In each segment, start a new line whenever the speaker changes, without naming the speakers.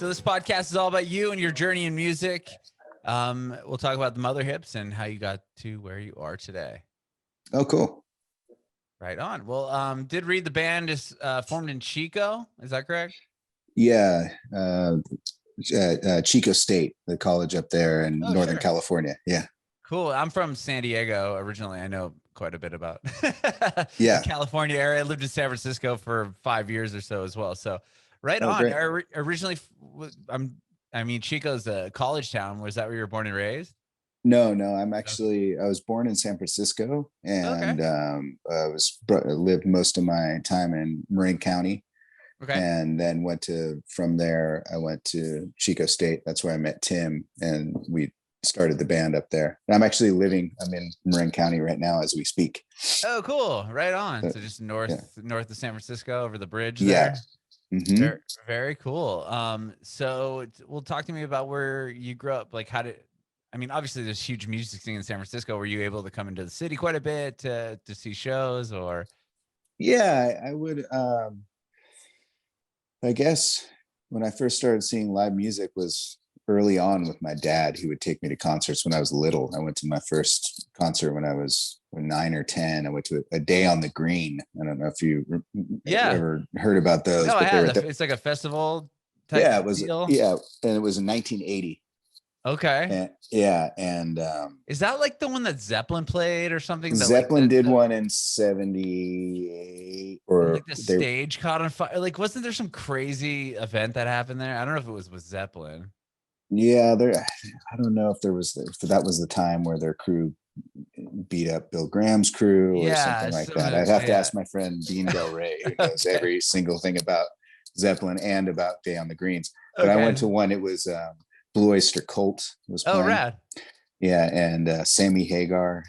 So this podcast is all about you and your journey in music. We'll talk about the Mother Hips and how you got to where you are today.
Oh, cool.
Right on. Well, did read the band is formed in Chico. Is that correct?
Yeah. Chico State, the college up there in Northern California. Yeah.
Cool. I'm from San Diego originally. I know quite a bit about
the
California area. I lived in San Francisco for 5 years or so as well. So right on.
Great.
Originally, Chico's a college town. Was that where you were born and raised?
No, I'm actually, I was born in San Francisco and lived most of my time in Marin County. Okay. And then from there, I went to Chico State. That's where I met Tim and we started the band up there. And I'm in Marin County right now as we speak.
Oh, cool. Right on. So just north of San Francisco over the bridge there.
Yeah. Mm-hmm.
Very, very cool. So talk to me about where you grew up. Like obviously there's huge music scene in San Francisco. Were you able to come into the city quite a bit to see shows or?
Yeah, I would, I guess when I first started seeing live music was early on with my dad. He would take me to concerts when I was little. I went to my first concert when I was 9 or 10. I went to a Day on the Green. I don't know if you ever heard about those.
No, I have. It's like a festival type deal.
Yeah, and it was in 1980.
Okay.
And
is that like the one that Zeppelin played or something?
Zeppelin did one in 78, or
like the stage caught on fire. Like, wasn't there some crazy event that happened there? I don't know if it was with Zeppelin.
Yeah, I don't know if that was the time where their crew beat up Bill Graham's crew or something like that. I'd have to ask my friend Dean Del Rey, who knows every single thing about Zeppelin and about Day on the Greens. But I went to one. It was Blue Oyster Cult was playing.
Oh, rad.
Yeah, and Sammy Hagar.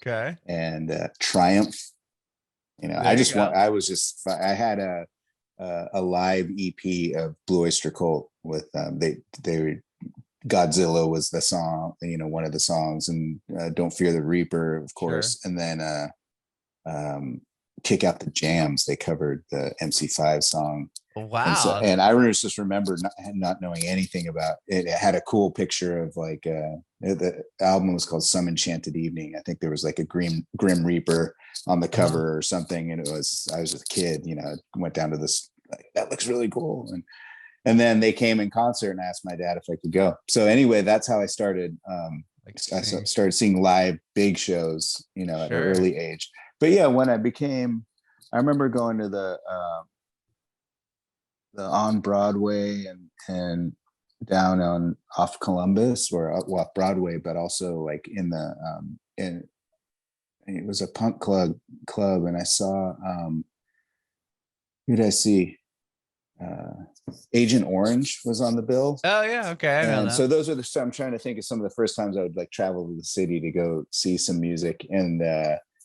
Okay.
And Triumph. I had a live EP of Blue Oyster Cult with they Godzilla was the song, one of the songs, and Don't Fear the Reaper, of course. Sure. And then Kick Out the Jams, they covered the MC5 song.
Wow.
And I just remember not knowing anything about it. It had a cool picture of the album was called Some Enchanted Evening. I think there was like a Grim Reaper on the cover or something. And I was just a kid, went down to this, that looks really cool. And then they came in concert and asked my dad if I could go. So anyway, that's how I started. I started seeing live big shows, at an early age. But yeah, when I remember going to the on Broadway and down off Columbus or off Broadway, but also like it was a punk club, and I saw who did I see? Agent Orange was on the bill.
Oh yeah, okay. I know that.
So those are I'm trying to think of some of the first times I would like travel to the city to go see some music. And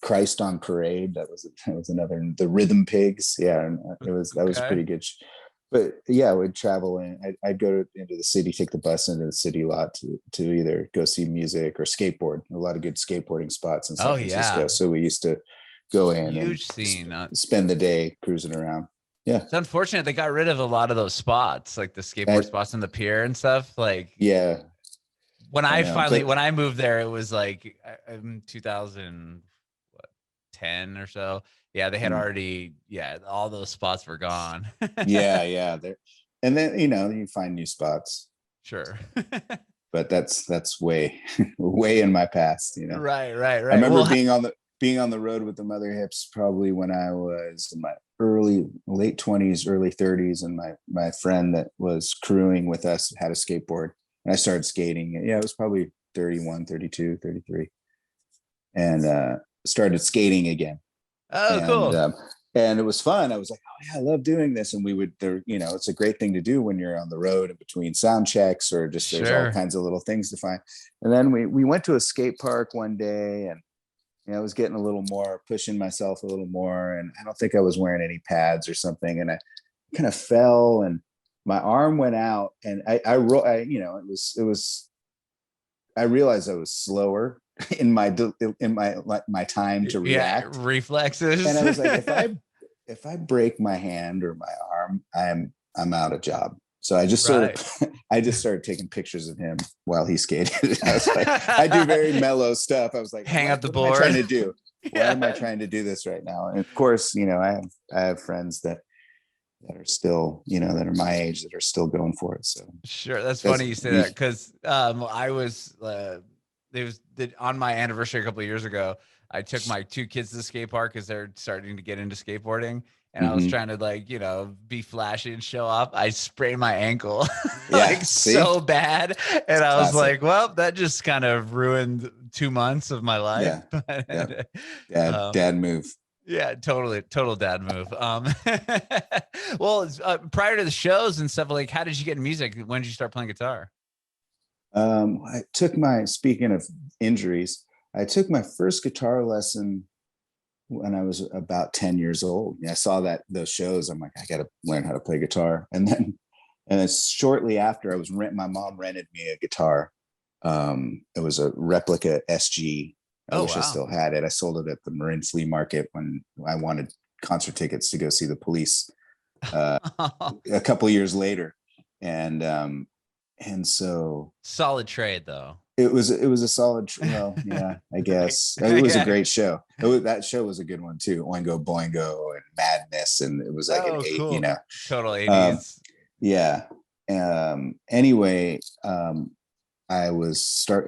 Christ on Parade, that was another. The Rhythm Pigs, that was pretty good. But yeah, I would travel and I'd go into the city, take the bus into the city lot to either go see music or skateboard. A lot of good skateboarding spots in San Francisco. So we used to go in and spend the day cruising around. Yeah,
it's unfortunate they got rid of a lot of those spots, like the skateboard spots on the pier and stuff. Like,
yeah,
when I moved there, it was like in 2010 or so. Yeah, they had already. Yeah, all those spots were gone.
yeah. And then you find new spots.
Sure.
But that's way in my past.
Right. I
remember being on the road with the Mother Hips probably when I was in my late 20s, early 30s, and my friend that was crewing with us had a skateboard, and I started skating. Yeah, it was probably 31, 32, 33, and started skating again.
Oh, cool.
And it was fun. I was like, oh yeah, I love doing this. And we would it's a great thing to do when you're on the road and between sound checks or just there's all kinds of little things to find. And then we went to a skate park one day, and I was getting a little more, pushing myself a little more, and I don't think I was wearing any pads or something, and I kind of fell and my arm went out, and I realized I was slower in my time to react.
Reflexes.
And I was like, if I break my hand or my arm, I'm out of job. So I just sort of, I just started taking pictures of him while he skated. I was like, I do very mellow stuff. I was like,
hang up the
what
board.
am I trying to do? Why am I trying to do this right now? And of course, you know, I have friends that are still, you know, that are my age that are still going for it. So
sure, that's funny you say that, because I was on my anniversary a couple of years ago. I took my 2 kids to the skate park because they're starting to get into skateboarding. And I was trying to, like, you know, be flashy and show off. I sprained my ankle like so bad. And I was like, well, that just kind of ruined 2 months of my life.
Dad move.
Yeah, totally. Total dad move. Well, prior to the shows and stuff, like, how did you get in music? When did you start playing guitar?
I took speaking of injuries, I took my first guitar lesson when I was about 10 years old. I saw those shows. I'm like, I got to learn how to play guitar. And then shortly after, my mom rented me a guitar. It was a replica SG. I wish I still had it. I sold it at the Marin Flea Market when I wanted concert tickets to go see the Police a couple of years later. And so
solid trade though.
It was a solid, well, yeah, I guess. It was a great show. That show was a good one too. Oingo Boingo and Madness, and it was like an 8,
cool.
you know,
total 80s.
Yeah. Anyway, I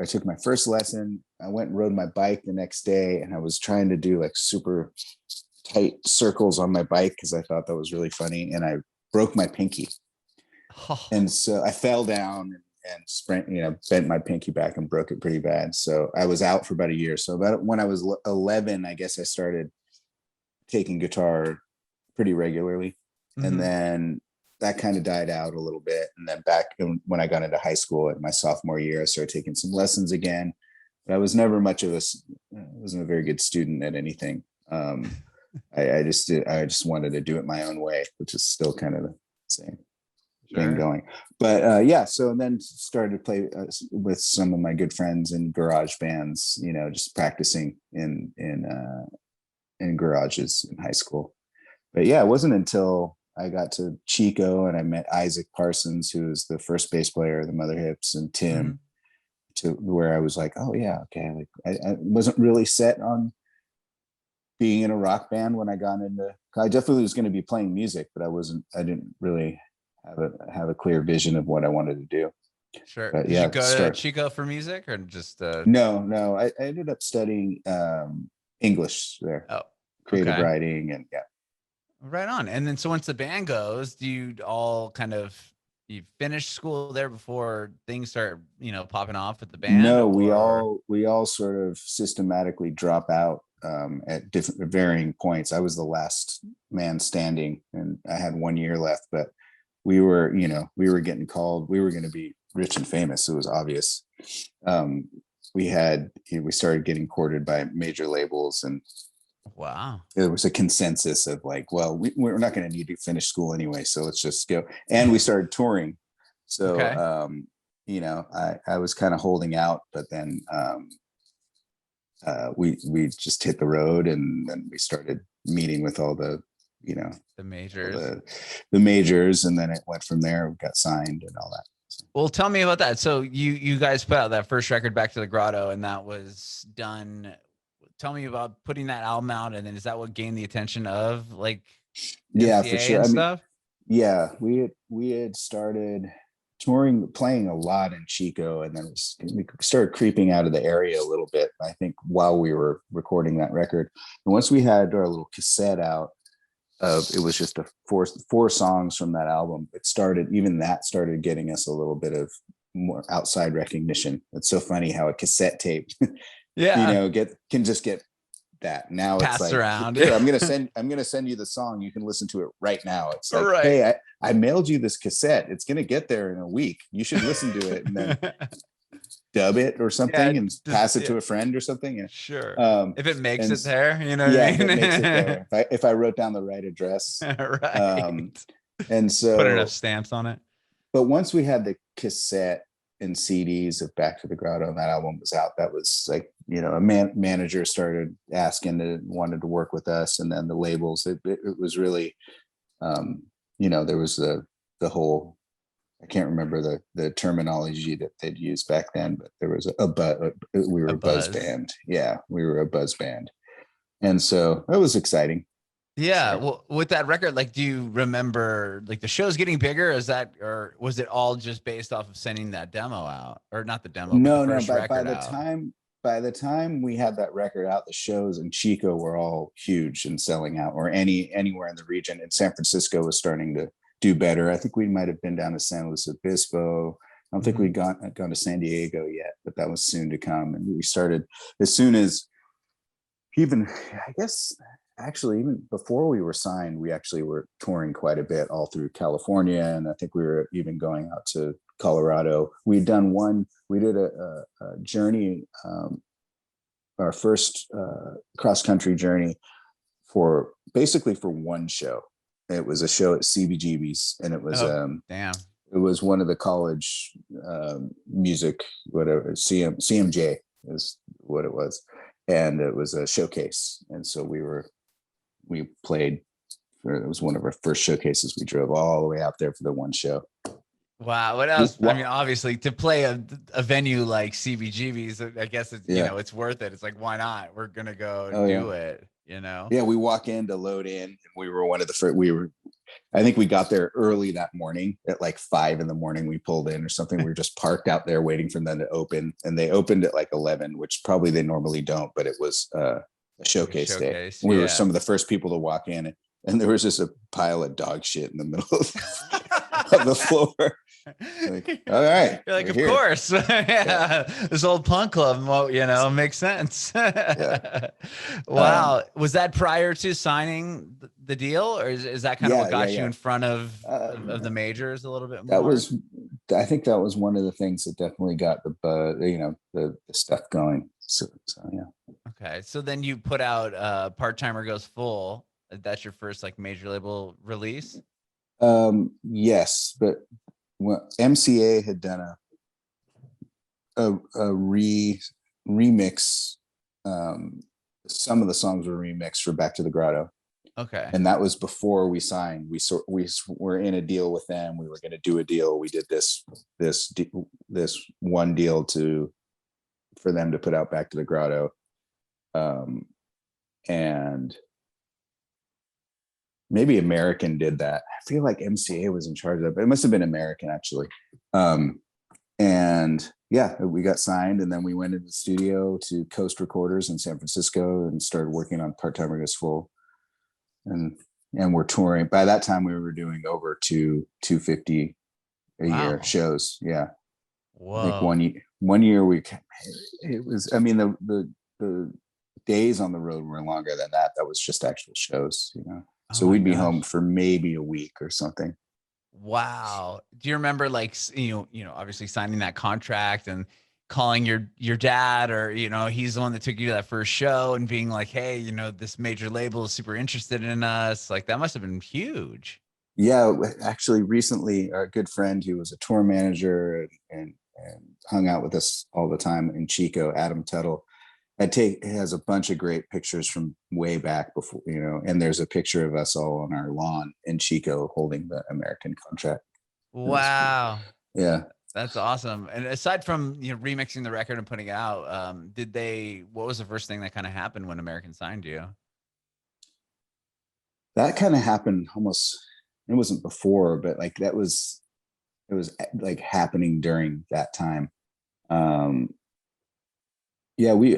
took my first lesson. I went and rode my bike the next day, and I was trying to do like super tight circles on my bike because I thought that was really funny, and I broke my pinky. And so I fell down and bent my pinky back and broke it pretty bad. So I was out for about a year. So when I was 11, I guess I started taking guitar pretty regularly. And then that kind of died out a little bit. And then back when I got into high school in my sophomore year, I started taking some lessons again. But I was never wasn't a very good student at anything. I just wanted to do it my own way, which is still kind of the same thing going. But so then started to play with some of my good friends in garage bands, you know, just practicing in garages in high school. But yeah, it wasn't until I got to Chico and I met Isaac Parsons, who was the first bass player of the Mother Hips, and Tim, to where I was like, oh yeah, okay. Like I wasn't really set on being in a rock band when I got into. I definitely was going to be playing music, but I didn't really have a clear vision of what I wanted to do.
Sure. But, did you go to Chico for music or just
No, I ended up studying English there. Creative writing, and
right on. And then so once the band goes, do you all you finish school there before things start, you know, popping off at the band?
No, we all sort of systematically drop out at varying points. I was the last man standing, and I had 1 year left, but we were getting called. We were going to be rich and famous. It was obvious. We started getting courted by major labels, and there was a consensus of like, well, we're not going to need to finish school anyway, so let's just go. And we started touring. So, I was kind of holding out, but then we just hit the road, and then we started meeting with all the majors, and then it went from there. We got signed and all that.
Well, tell me about that. So you guys put out that first record, Back to the Grotto, and that was done. Tell me about putting that album out, and then is that what gained the attention of like
MCA for sure
and stuff?
We had started touring, playing a lot in Chico, and then we started creeping out of the area a little bit, I think, while we were recording that record. And once we had our little cassette out, it was just four songs from that album. It started getting us a little bit of more outside recognition. It's so funny how a cassette tape, can just get that. Now
passed
it's like,
around.
Here, I'm gonna send you the song. You can listen to it right now. It's like, hey, I mailed you this cassette. It's gonna get there in a week. You should listen to it and then dub it or something and pass it to a friend or something. Yeah.
Sure. If it makes it there, you know what I mean?
If it makes it there. If I wrote down the right address.
Right.
And so
put enough stamps on it.
But once we had the cassette and CDs of Back to the Grotto and that album was out, that was like, a manager started wanted to work with us, and then the labels, it was really, there was the whole I can't remember the terminology that they'd use back then, but there was we were
A
a buzz
buzz.
band. Yeah, we were a buzz band. And so that was exciting.
Yeah.
So
Well, with that record, like, do you remember like the shows getting bigger? Is that, or was it all just based off of sending that demo out, or not the demo, but the
no,
first record out?
by the time we had that record out, the shows in Chico were all huge and selling out, or anywhere in the region. And San Francisco was starting to do better. I think we might have been down to San Luis Obispo. I don't think
Mhm.
we'd gone to San Diego yet, but that was soon to come. And we started as soon as, even, I guess, actually, even before we were signed, we actually were touring quite a bit all through California. And I think we were even going out to Colorado. We did a journey, our first cross country journey, for basically for one show. It was a show at CBGB's, and
Oh, damn.
it was one of the college music, whatever, CMJ is what it was. And it was a showcase. And so we played, it was one of our first showcases. We drove all the way out there for the one show.
Wow. What else? I mean, obviously, to play a venue like CBGB's, I guess it's,
Yeah.
it's worth it. It's like, why not? We're gonna go
Yeah.
it. You know?
Yeah, we walk in to load in, and we were one of the first. I think we got there early that morning at like 5 a.m. We pulled in or something. We were just parked out there waiting for them to open, and they opened at like 11, which probably they normally don't, but it was a showcase day. We were some of the first people to walk in, and there was just a pile of dog shit in the middle of the floor. Like, all right,
You're like, of course. Yeah. This old punk club, well, makes sense.
Yeah.
Wow. Was that prior to signing the deal, or is that kind of what got you in front of the majors a little bit more?
I think that was one of the things that definitely got the stuff going. So yeah.
Okay. So then you put out Part-Timer Goes Full. That's your first like major label release?
Yes, but MCA had done a remix. Some of the songs were remixed for Back to the Grotto.
Okay.
And that was before we signed. We were in a deal with them. We were going to do a deal. We did this one deal for them to put out Back to the Grotto. And maybe American did that. I feel like MCA was in charge of that, but it must have been American actually. And yeah, we got signed, and then we went into the studio to Coast Recorders in San Francisco and started working on Part-Timer Goes Full. And we're touring. By that time, we were doing over 250 a year shows. Yeah.
Whoa.
Like one year it was. I mean, the days on the road were longer than that. That was just actual shows, So we'd be home for maybe a week or something.
Wow. Do you remember like, obviously signing that contract and calling your dad, or, he's the one that took you to that first show and being like, hey, this major label is super interested in us. Like that must've been huge.
Yeah. Actually recently, our good friend who was a tour manager and hung out with us all the time in Chico, Adam Tuttle, has a bunch of great pictures from way back before, and there's a picture of us all on our lawn in Chico holding the American contract.
Wow.
Yeah.
That's awesome. And aside from, remixing the record and putting it out, what was the first thing that kind of happened when American signed you?
That kind of happened almost, it wasn't before, but like it was like happening during that time. Yeah, we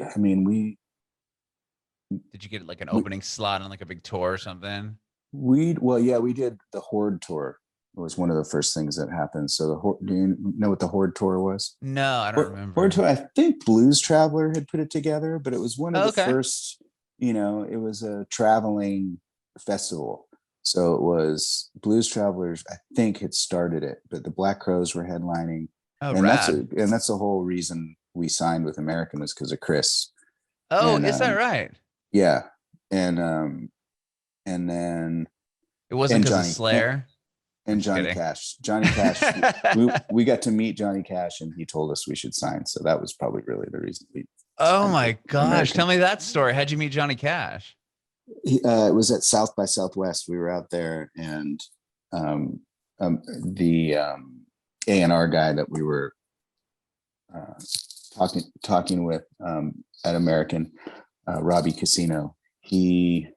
did you get like an opening slot on like a big tour or something?
We did the Horde Tour. It was one of the first things that happened. So do you know what the Horde Tour was?
No, I don't remember.
Horde Tour, I think Blues Traveler had put it together, but it was one of the first, it was a traveling festival. So it was Blues Travelers, I think, had started it, but the Black Crowes were headlining.
Oh,
and that's the whole reason we signed with American, was because of Chris.
Oh, is that right?
Yeah. And then
it wasn't because of Slayer
and Johnny Cash. Johnny Cash, we got to meet Johnny Cash, and he told us we should sign. So that was probably really the reason we.
Oh my gosh. American. Tell me that story. How'd you meet Johnny Cash?
It was at South by Southwest. We were out there, and A&R guy that we were talking with at American, Robbie Casino. He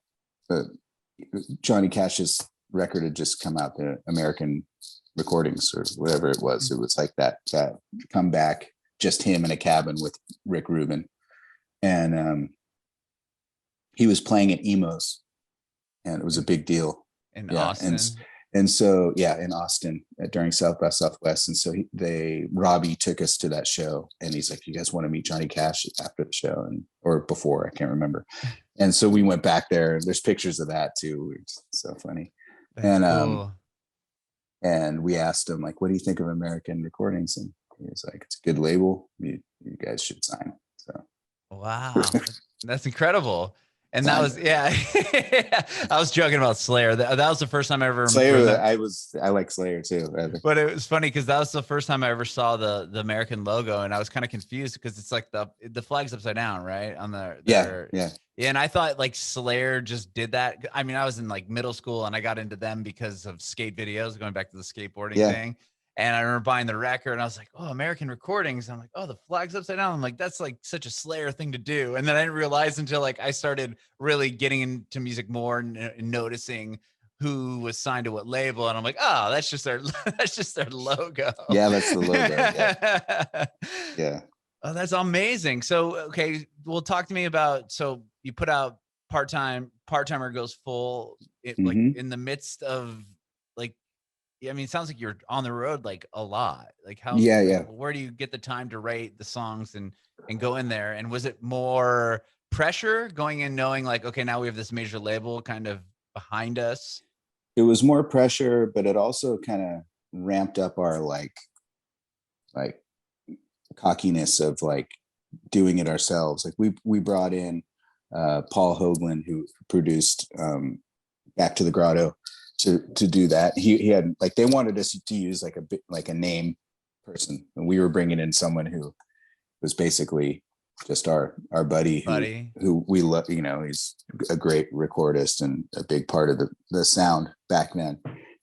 Johnny Cash's record had just come out, the American recordings or whatever it was. It was like that comeback, just him in a cabin with Rick Rubin, and he was playing at Emo's, and it was a big deal
in Austin.
And so, in Austin during South by Southwest. And so Robbie took us to that show, and he's like, "You guys want to meet Johnny Cash after the show?" Or before, I can't remember. And so we went back there. There's pictures of that too. It's so funny. That's cool. And we asked him, like, "What do you think of American Recordings?" And he was like, "It's a good label. You guys should sign." So,
wow, that's incredible. And that was, I was joking about Slayer. That was the first time I ever
Slayer. I like Slayer too.
But it was funny because that was the first time I ever saw the American logo, and I was kind of confused because it's like the flag's upside down, right? On yeah. And I thought like Slayer just did that. I mean, I was in like middle school, and I got into them because of skate videos, going back to the skateboarding thing. And I remember buying the record, and I was like, "Oh, American Recordings." I'm like, "Oh, the flag's upside down." I'm like, "That's like such a Slayer thing to do." And then I didn't realize until like I started really getting into music more and noticing who was signed to what label. And I'm like, "Oh, that's just their logo."
Yeah, that's the logo. Yeah.
Oh, that's amazing. So, okay, well, talk to me about. So you put out Part-Timer Goes Full, like in the midst of like. I mean, it sounds like you're on the road like a lot. Like how? Where do you get the time to write the songs and go in there? And was it more pressure going in, knowing like, okay, now we have this major label kind of behind us?
It was more pressure, but it also kind of ramped up our like cockiness of like doing it ourselves. Like we brought in Paul Hoagland, who produced Back to the Grotto, to do that. He had like, they wanted us to use like a bit like a name person, and we were bringing in someone who was basically just our buddy who we love. You know, he's a great recordist and a big part of the sound back then,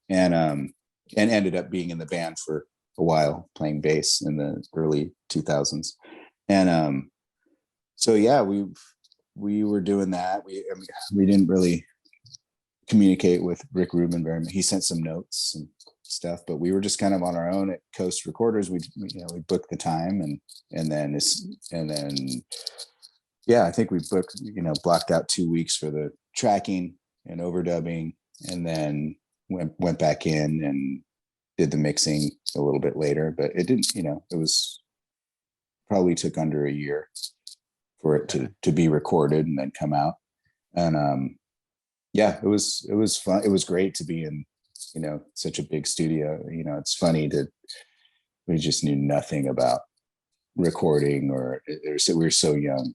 and ended up being in the band for a while, playing bass in the early 2000s. And so we were doing that. We didn't really communicate with Rick Rubin very much. He sent some notes and stuff, but we were just kind of on our own at Coast Recorders. We booked the time, and then I think we blocked out 2 weeks for the tracking and overdubbing, and then went back in and did the mixing a little bit later. But it didn't, it was probably took under a year for it to be recorded and then come out. And it was fun. It was great to be in, such a big studio. It's funny we just knew nothing about recording, or we were so young,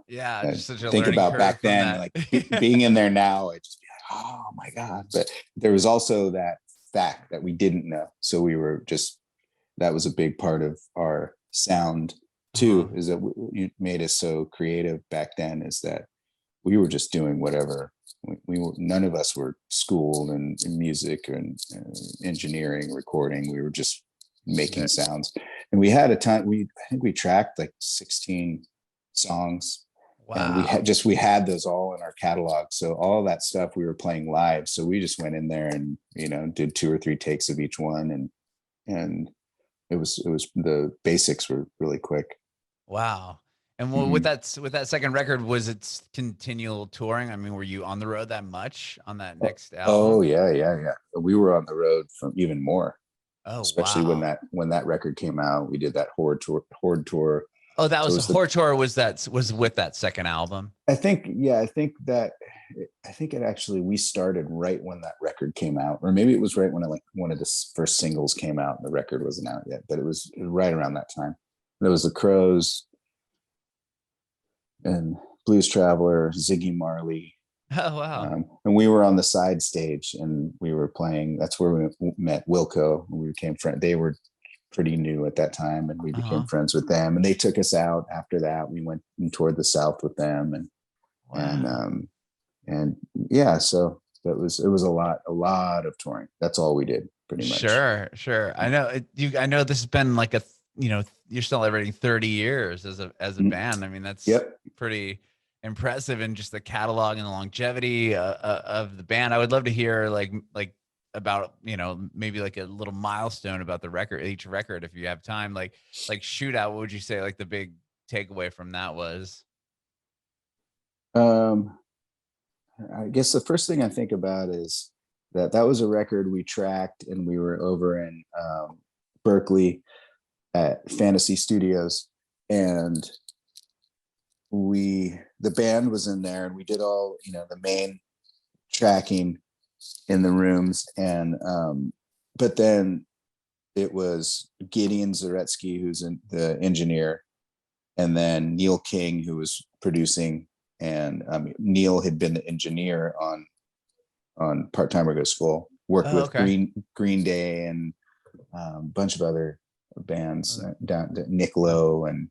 Yeah. Just such a
think about back then, like being in there now, I'd just be like, oh my God. But there was also that fact that we didn't know. So we were that was a big part of our sound too, is that you made us so creative back then, is that we were just doing whatever. None of us were schooled in music and engineering, recording. We were just making sounds. And we had a time, I think we tracked like 16 songs. Wow. And we had those all in our catalog. So all that stuff we were playing live. So we just went in there and, did 2 or 3 takes of each one. And it was the basics were really quick.
Wow. And with that second record, was it continual touring? I mean, were you on the road that much on that next album?
Oh yeah. We were on the road from even more.
Oh,
especially
wow.
when that record came out, we did that Horde Tour.
Oh, that was Horde Tour. Was with that second album?
I think it actually, we started right when that record came out, or maybe it was right when one of the first singles came out and the record wasn't out yet, but it was right around that time. There was the Crows and Blues Traveler, Ziggy Marley.
Oh, wow.
And we were on the side stage, and we were playing. That's where we met Wilco. We became friends. They were pretty new at that time, and we became friends with them. And they took us out after that. We went and toured the South with them, and so it was a lot of touring. That's all we did. pretty much.
Sure. I know I know this has been like you're celebrating 30 years as a band. I mean, that's pretty impressive, and just the catalog and the longevity of the band. I would love to hear like about, maybe like a little milestone about each record, if you have time, like Shootout. What would you say like the big takeaway from that was?
I guess the first thing I think about is that was a record we tracked, and we were over in Berkeley at Fantasy Studios, and the band was in there, and we did all, the main tracking in the rooms, and but then it was Gideon Zaretsky, who's the engineer, and then Neil King, who was producing, and Neil had been the engineer on Part Timer Goes Full, worked with Green Day and a bunch of other bands, down to Nick Lowe and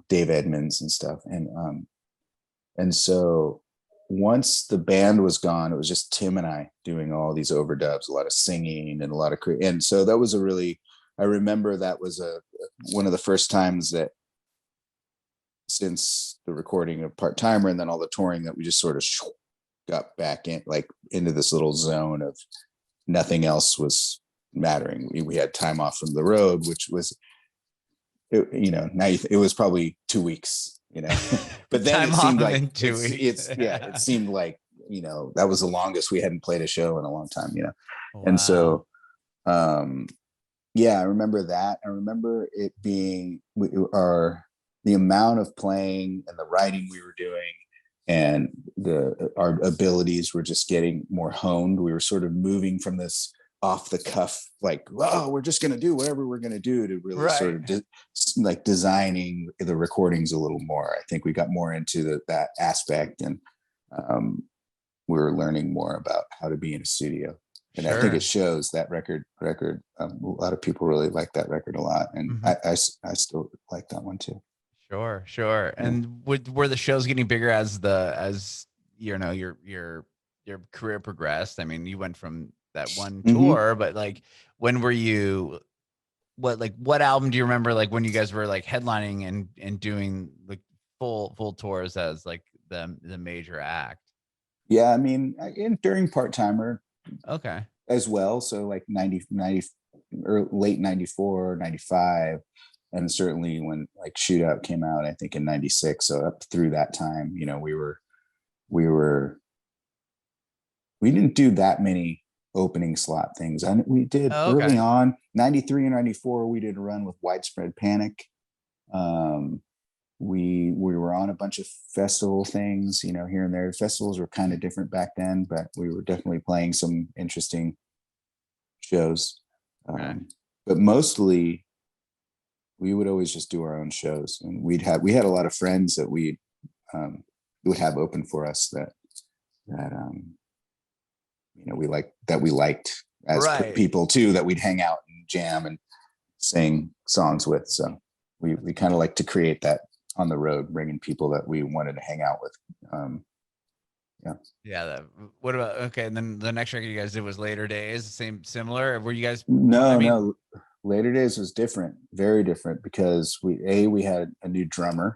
Dave Edmunds and stuff, and so once the band was gone, it was just Tim and I doing all these overdubs, a lot of singing and a lot of and so that was I remember that was one of the first times that, since the recording of Part Timer and then all the touring, that we just sort of got back into this little zone of nothing else was mattering. We had time off from the road, which was, now it was probably 2 weeks, but then it seemed like it seemed like, that was the longest we hadn't played a show in a long time, Wow. And so, I remember that. I remember it being the amount of playing and the writing we were doing, and our abilities were just getting more honed. We were sort of moving from this off the cuff, like, oh, we're just going to do whatever we're going to do, to really sort of designing the recordings a little more. I think we got more into that aspect, and we were learning more about how to be in a studio. And I think it shows that record. A lot of people really like that record a lot, and I still like that one too.
Sure. And were the shows getting bigger as your career progressed? I mean, you went from that one tour, but like, when were you? What album do you remember? Like when you guys were like headlining and doing like full tours as like the major act? Yeah,
I mean, during Part Timer, as well. So like 90 or late 94, 95. And certainly when like Shootout came out, I think in 96. So up through that time, we didn't do that many opening slot things. We did early on, 93 and 94, we did a run with Widespread Panic. We were on a bunch of festival things, here and there. Festivals were kind of different back then, but we were definitely playing some interesting shows. But mostly we would always just do our own shows, and we had a lot of friends that we would have open for us that we liked as people too, that we'd hang out and jam and sing songs with. So we kind of like to create that on the road, bringing people that we wanted to hang out with.
What about and then the next record you guys did was Later Days, similar? Were you guys?
No, Later Days was different, very different, because we had a new drummer.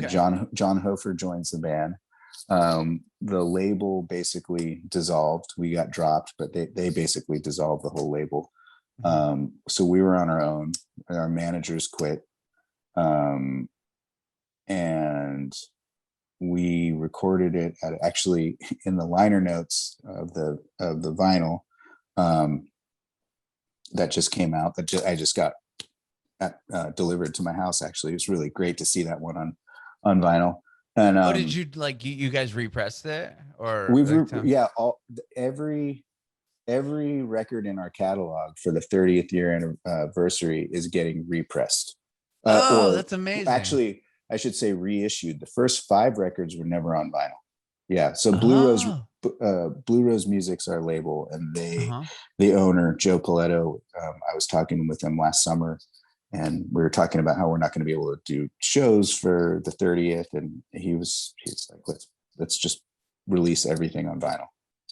John Hofer joins the band. The label basically dissolved. We got dropped, but they basically dissolved the whole label. So we were on our own, and our managers quit. And we recorded it actually in the liner notes of the vinyl that just came out, I just got delivered to my house. Actually, it was really great to see that one on vinyl. And
did you like? You guys repressed it, or
every record in our catalog for the 30th year anniversary is getting repressed.
That's amazing.
Actually, I should say reissued. The first 5 records were never on vinyl. Yeah, so Blue Rose Music's our label, and the owner, Joe Paletto, I was talking with him last summer, and we were talking about how we're not going to be able to do shows for the 30th, and he's like, let's just release everything on vinyl.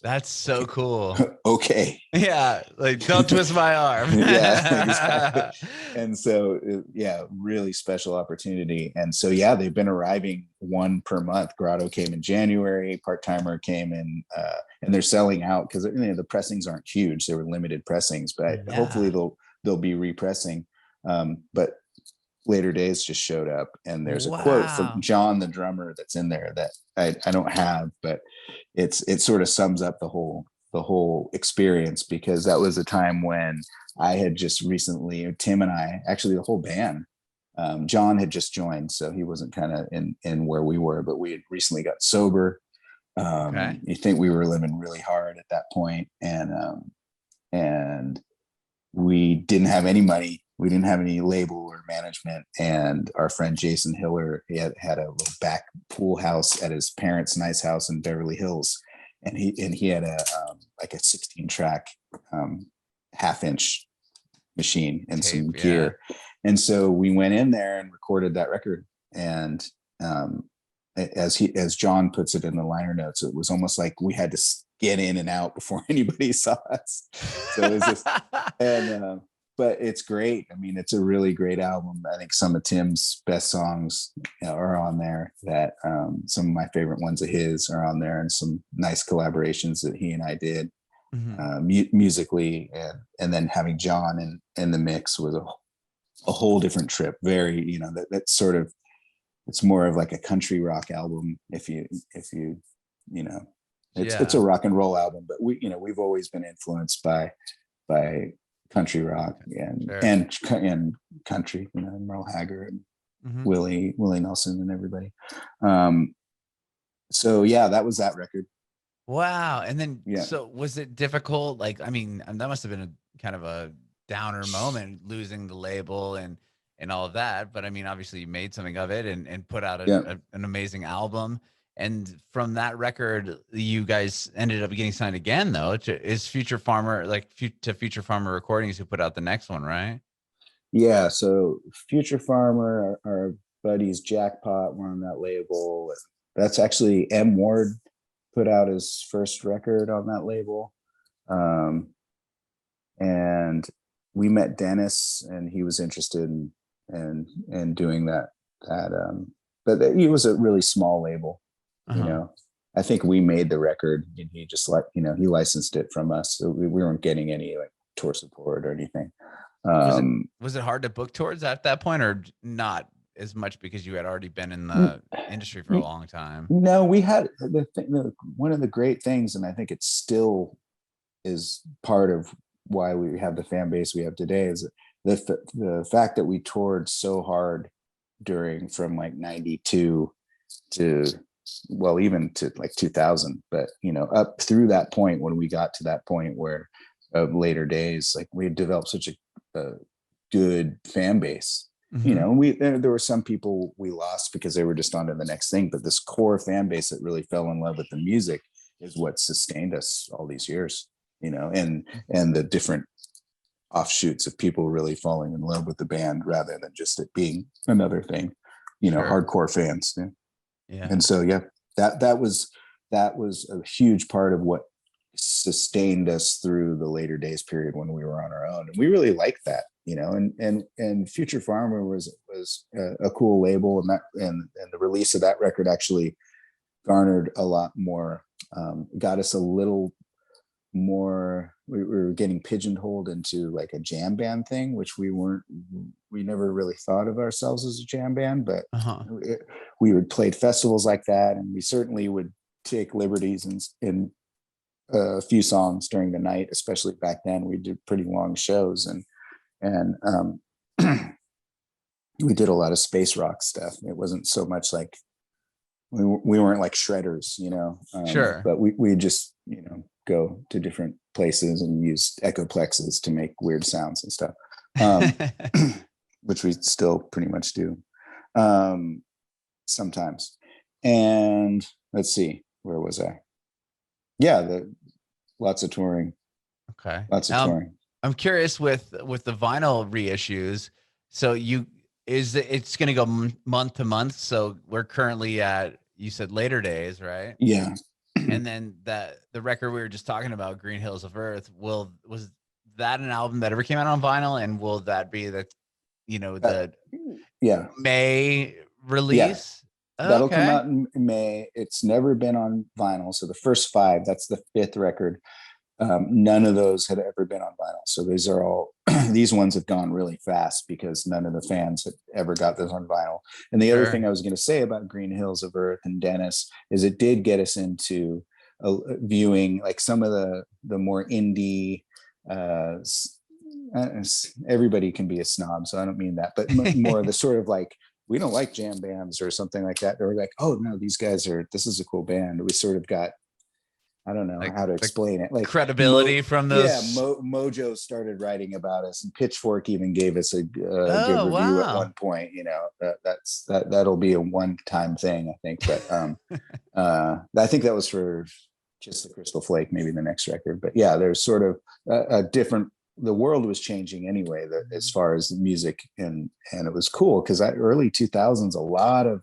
That's so cool.
Okay.
Yeah, like don't twist my arm.
Yeah, exactly. And so yeah, really special opportunity. And so yeah, they've been arriving one per month. Grotto came in January, Part-Timer came in, and they're selling out because the pressings aren't huge. They were limited pressings, but hopefully they'll be repressing. But Later Days just showed up, and there's a quote from John, the drummer, that's in there that I don't have, but it sort of sums up the whole experience, because that was a time when I had just recently, Tim and I, actually the whole band, John had just joined, so he wasn't kind of in where we were, but we had recently got sober. You think we were living really hard at that point, and we didn't have any money. We didn't have any label or management. And our friend Jason Hiller, he had a little back pool house at his parents' nice house in Beverly Hills. And he had a 16 track, 1/2-inch machine and some gear. And so we went in there and recorded that record. And as John puts it in the liner notes, it was almost like we had to get in and out before anybody saw us. So it was just, but it's great. I mean, it's a really great album. I think some of Tim's best songs are on there. That some of my favorite ones of his are on there, and some nice collaborations that he and I did musically, and then having John in the mix was a whole different trip. Very, that's sort of, it's more of like a country rock album. If you it's a rock and roll album, but we've always been influenced by country rock and country, Merle Haggard and Willie Nelson and everybody. So yeah, that was that record.
Wow. And then so was it difficult? Like, I mean, that must have been a kind of a downer moment, losing the label and all of that. But I mean, obviously you made something of it and put out an amazing album. And from that record, you guys ended up getting signed again, though. Is Future Farmer, to Future Farmer Recordings, who put out the next one, right?
Yeah. So Future Farmer, our buddies Jackpot were on that label. That's actually M. Ward put out his first record on that label. And we met Dennis, and he was interested in doing that. But it was a really small label. I think we made the record, and he just he licensed it from us, so we weren't getting any tour support or anything.
Was it hard to book tours at that point, or not as much because you had already been in the industry for a long time?
No, we had one of the great things, and I think it still is part of why we have the fan base we have today, is the fact that we toured so hard from 92 to even to 2000, but up through that point, when we got to that point where Later Days, we had developed such a good fan base. There were some people we lost because they were just on to the next thing, but this core fan base that really fell in love with the music is what sustained us all these years. And the different offshoots of people really falling in love with the band rather than just it being another thing. Hardcore fans. And so that was a huge part of what sustained us through the Later Days period when we were on our own, and we really liked that. And Future Farmer was a cool label, and the release of that record actually garnered a lot more, got us a little more. We were getting pigeonholed into a jam band thing, which we never really thought of ourselves as a jam band, but we would play festivals like that, and we certainly would take liberties in a few songs during the night, especially back then. We did pretty long shows, and we did a lot of space rock stuff. It wasn't so much we weren't like shredders,
Sure.
But we just go to different places and use echoplexes to make weird sounds and stuff, which we still pretty much do sometimes. And let's see, where was I? Lots of touring.
Okay.
Lots of touring.
I'm curious with the vinyl reissues. So it's going to go month to month. So we're currently at, you said Later Days, right?
Yeah.
and then the record we were just talking about, Green Hills of Earth, was that an album that ever came out on vinyl? And will that be the, the
yeah,
May
yeah,
release?
that'll come
Okay.
out in May. It's never been on vinyl. So the first 5, that's the 5th record. None of those had ever been on vinyl. So these are all, these ones have gone really fast because none of the fans had ever got those on vinyl. And the other
Sure.
thing I was going to say about Green Hills of Earth and Dennis is it did get us into viewing like some of the more indie, everybody can be a snob, so I don't mean that, but more of the sort of like, we don't like jam bands or something like that. They're like, oh no, this is a cool band. We sort of got, I don't know
Like
how to
the
explain it. Like
credibility from those.
Mojo started writing about us, and Pitchfork even gave us a good
Oh,
review at
wow.
one point. That'll be a one-time thing, I think. But I think that was for Kiss the Crystal Flake, maybe the next record. But yeah, there's sort of a different. The world was changing anyway, as far as the music, and it was cool because early 2000s, a lot of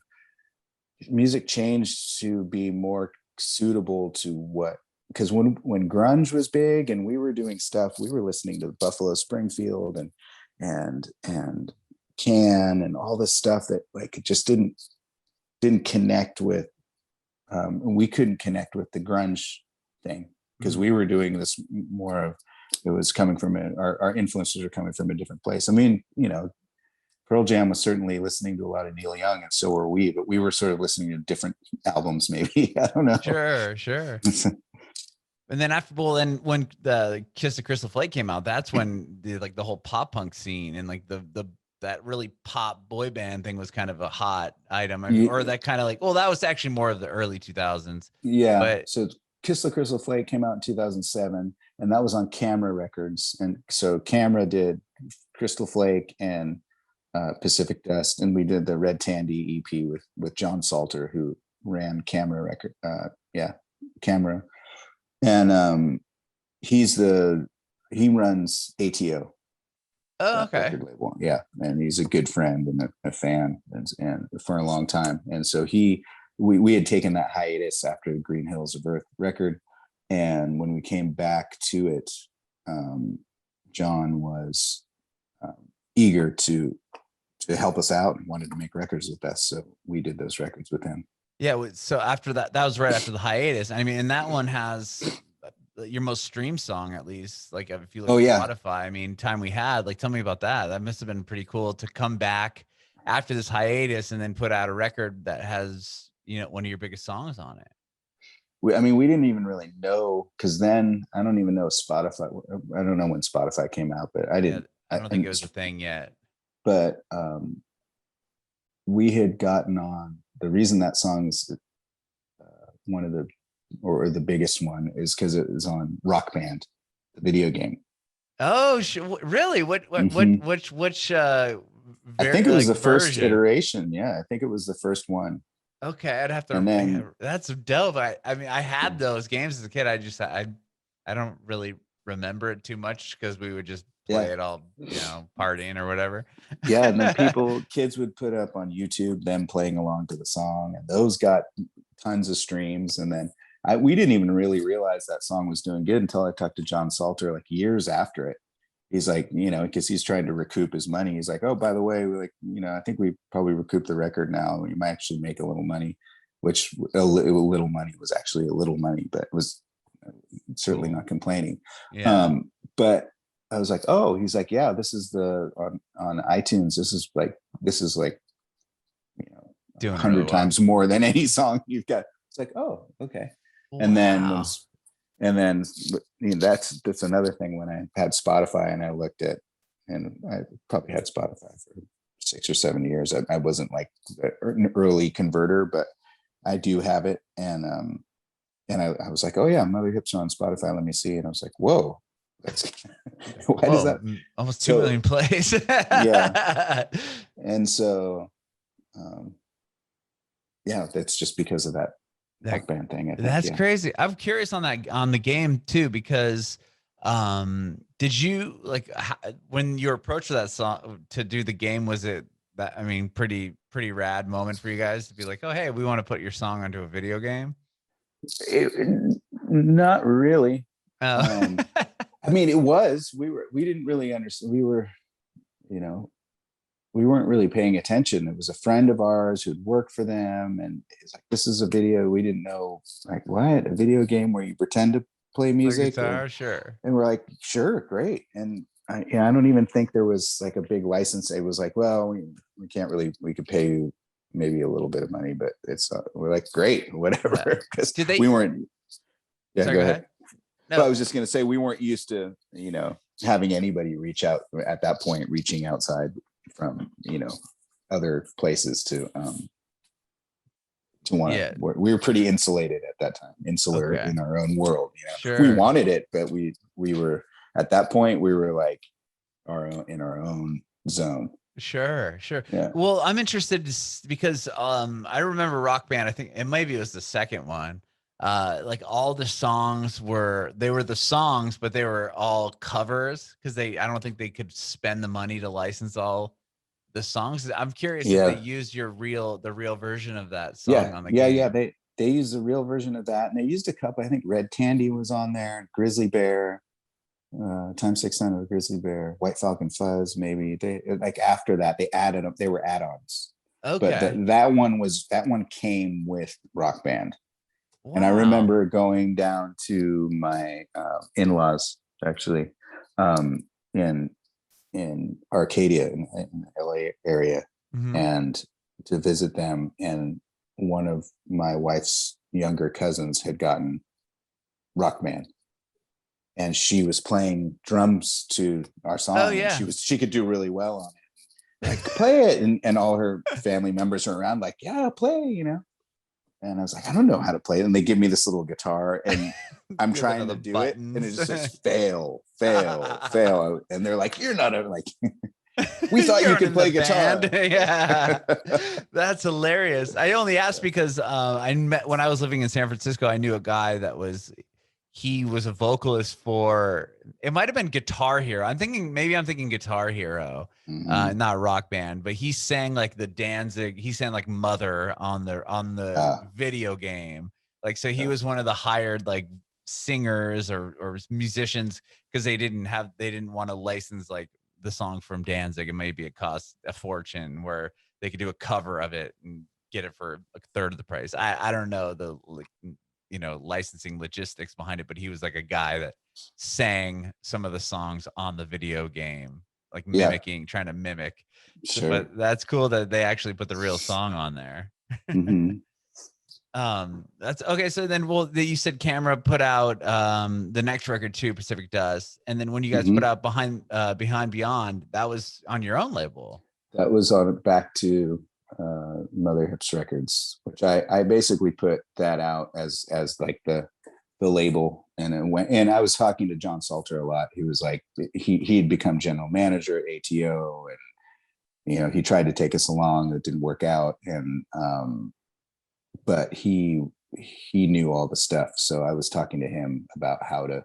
music changed to be more suitable to what, because when grunge was big and we were doing stuff, we were listening to Buffalo Springfield and Can and all this stuff that like it just didn't connect with, we couldn't connect with the grunge thing because we were doing this more of, it was coming from our influences are coming from a different place. I mean, Pearl Jam was certainly listening to a lot of Neil Young, and so were we, but we were sort of listening to different albums, maybe. I don't know.
Sure. And then then when the Kiss the Crystal Flake came out, that's when the whole pop punk scene and like that really pop boy band thing was kind of a hot item. I mean, or that kind of like, well, that was actually more of the early 2000s.
Yeah.
But
So Kiss the Crystal Flake came out in 2007, and that was on Camera Records. And so Camera did Crystal Flake and Pacific Dust, and we did the Red Tandy EP with John Salter, who ran Camera Record. Camera, and he runs ATO.
oh, okay.
Record label. Yeah, and he's a good friend and a fan, and for a long time. And so we had taken that hiatus after the Green Hills of Earth record, and when we came back to it, John was eager to help us out and wanted to make records with us. So we did those records with him.
Yeah. So after that was right after the hiatus. I mean, and that one has your most streamed song, at least. Like if you look at Spotify, I mean, Time We Had, like, tell me about that. That must have been pretty cool to come back after this hiatus and then put out a record that has, one of your biggest songs on it.
We didn't even really know, because then I don't even know Spotify. I don't know when Spotify came out, but I didn't.
I don't think it was a thing yet.
But we had gotten on. The reason that song is one of the biggest one is because it was on Rock Band, the video game.
Oh, really? Which
I think it was the first iteration. Yeah, I think it was the first one.
Okay, I'd have to. And then, that's dope. I mean, I had those games as a kid. I don't really remember it too much because we would just play it all, partying or whatever.
Yeah, and then kids would put up on YouTube them playing along to the song, and those got tons of streams. And then we didn't even really realize that song was doing good until I talked to John Salter like years after it. He's like, because he's trying to recoup his money. He's like, oh, by the way, I think we probably recouped the record now. We might actually make a little money, which a little money was actually a little money, but it was certainly not complaining.
Yeah.
But I was like, oh, he's like, yeah, this is on iTunes. This is like,
doing
100 really times more than any song you've got. It's like, oh, okay. Wow. And then that's another thing. When I had Spotify and I looked at, and I probably had Spotify for 6 or 7 years. I wasn't like an early converter, but I do have it. And I was like, oh yeah, Mother Hips are on Spotify. Let me see. And I was like, whoa, why does that
almost 2 million plays?
Yeah. And so, that's just because of that Rock Band thing. I think,
that's crazy. I'm curious on the game too, because did you when you approached that song to do the game, was it that, I mean, pretty rad moment for you guys to be like, oh, hey, we want to put your song onto a video game?
Not really.
Oh.
I mean, we didn't really understand. You know, we weren't really paying attention. It was a friend of ours who'd worked for them. And it's like, this is a video. We didn't know, like, what? A video game where you pretend to play music?
Guitar, sure.
And we're like, sure, great. And I don't even think there was like a big license. It was like, well, we can't really, we could pay you maybe a little bit of money, but we're like, great, whatever. Because we weren't. Yeah,
sorry,
go ahead.
No.
But I was just going to say, we weren't used to, having anybody reach out at that point, reaching outside from, other places to want to, we were pretty insulated at that time, insular in our own world.
Sure.
We wanted it, but we were at that point, we were like in our own zone.
Sure.
Yeah.
Well, I'm interested because I remember Rock Band. I think it was the second one. Like all the songs were the songs, but they were all covers because I don't think they could spend the money to license all the songs. I'm curious if they used the real version of that song on the game.
Yeah. They used the real version of that, and they used a couple. I think Red Tandy was on there, Grizzly Bear, Time 600 Grizzly Bear, White Falcon Fuzz. Maybe they like after that they added up. They were add-ons.
Okay,
but that one came with Rock Band. Wow. And I remember going down to my in-laws actually in Arcadia in the LA area, and to visit them. And one of my wife's younger cousins had gotten Rock Band, and she was playing drums to our song.
Oh yeah,
she could do really well on it. Like, play it, and all her family members are around, like, yeah, play, And I was like, I don't know how to play it. And they give me this little guitar, and I'm trying to do buttons. It, and it just says fail. And they're like, you're not like, we thought you could play guitar.
Yeah, that's hilarious. I only asked because when I was living in San Francisco, I knew a guy that he was a vocalist for, it might've been Guitar Hero. I'm thinking Guitar Hero, not Rock Band, but he sang like the Danzig, he sang like Mother on the video game. Like, so he was one of the hired like singers or musicians, because they didn't want to license like the song from Danzig, and maybe it cost a fortune, where they could do a cover of it and get it for a third of the price. I don't know the licensing logistics behind it, but he was like a guy that sang some of the songs on the video game, like trying to mimic.
Sure.
But that's cool that they actually put the real song on there. That's okay. So then, you said Camera put out the next record too, Pacific Dust, and then when you guys put out Behind Beyond, that was on your own label.
That was on Back to Mother Hips Records, which I basically put that out as like the label, and it went. And I was talking to John Salter a lot. He was like, he'd become general manager at ATO, and he tried to take us along. It didn't work out, and but he knew all the stuff. So I was talking to him about how to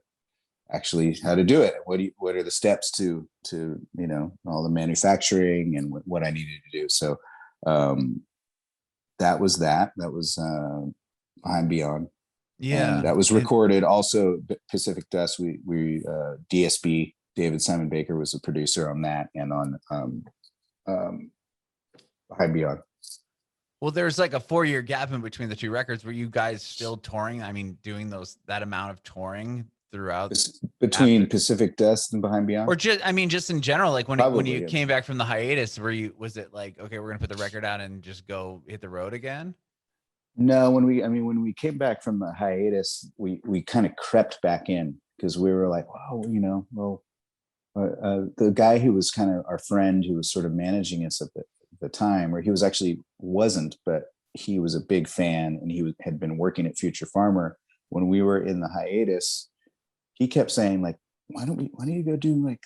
do it. What are the steps to all the manufacturing and what I needed to do. So that was Behind Beyond.
Yeah.
And that was recorded also Pacific Dust. We DSB, David Simon Baker, was a producer on that, and on Behind Beyond.
Well, there's like a 4-year gap in between the two records. Were you guys still touring? I mean, doing that amount of touring throughout
between Pacific Dust and Behind Beyond?
Or just in general, like when you came back from the hiatus, was it like, okay, we're going to put the record out and just go hit the road again?
No, when we came back from the hiatus, we kind of crept back in, because we were like, wow, the guy who was kind of our friend, who was sort of managing us at the time, where he wasn't, but he was a big fan, and he had been working at Future Farmer when we were in the hiatus. He kept saying, like, why don't you go do like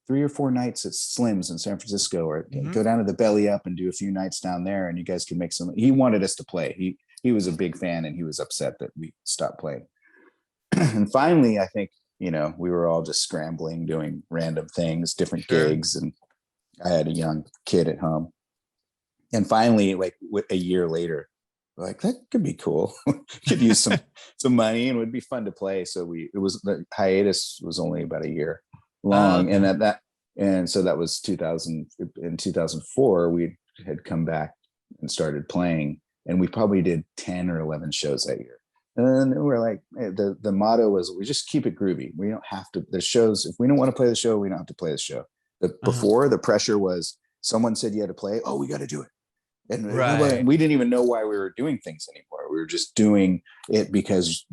3 or 4 nights at Slim's in San Francisco, or go down to the Belly Up and do a few nights down there, and you guys can make some. He wanted us to play. He was a big fan, and he was upset that we stopped playing. And finally, I think, we were all just scrambling, doing random things, different gigs, and I had a young kid at home. And finally, like a year later, like, that could be cool. Could use some money and it would be fun to play. So the hiatus was only about a year long.
Okay.
And so that was 2000. In 2004, we had come back and started playing, and we probably did 10 or 11 shows that year. And we're like, the motto was, we just keep it groovy. We don't have to, the shows, if we don't want to play the show, we don't have to play the show. Before, the pressure was someone said you had to play, oh, we got to do it. And we didn't even know why we were doing things anymore. We were just doing it because